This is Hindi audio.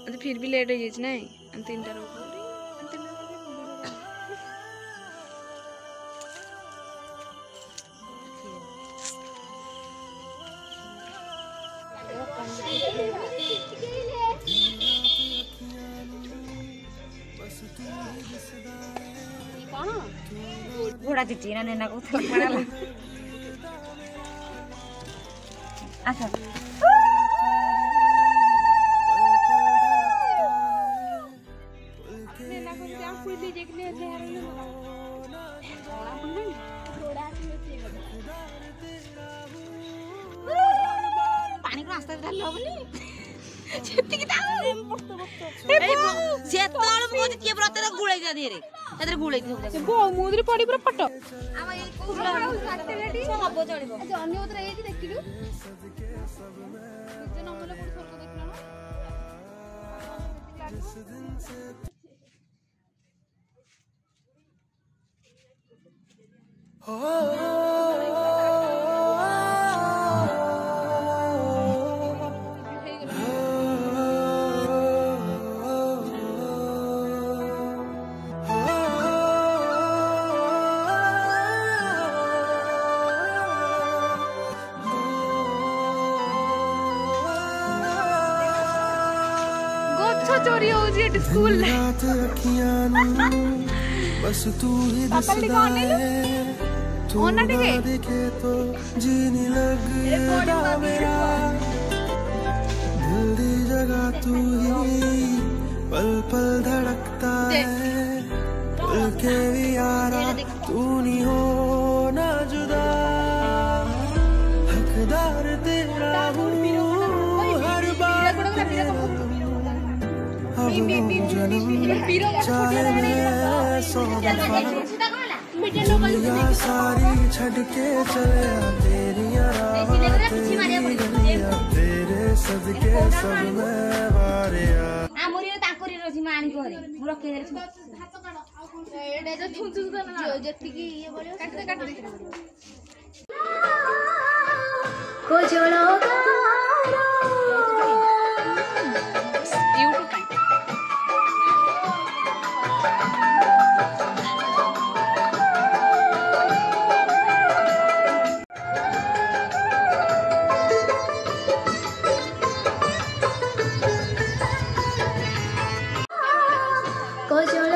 अच्छा फिर भी लेट हो जाए ना 3टा घोड़ा चिट्ठी ना नेना को पड़ा ला अच्छा नेना को क्या फुल ली देख ले यार ने घोड़ा पानी को रास्ता डाल होबनी छेती की ताऊ से तोड़ मोद के ब्रत रे गुळै जा दे रे एतरे गुळै दे सब बो मुद्री पड़ी पूरा पट आमा ए कोला काटे रेडी सब चढ़िबो अच्छा अन्य उतरा एठी देखिलु जे नमले कोड स्वर्ग देखला चोरी हो जी स्कूल बस तू ही दिसदा है तू ना दिखे तो जीने लगदा मेरा दिल दी जगह तू ही पल पल धड़कता है पल के भी यारा तू नहीं हो ना जुदा हकदार तेरा हूँ हर बात दुनिया सारी छड़ के चले तेरिया तेरे सदके सब में वारिया आमरी ताकरी रजी मानी करे मुर के रे हाथ काढ एडे जो थुंचु ना जत्ती की ये बोलियो काट दे को जोड़ो YouTube पे को जोड़ो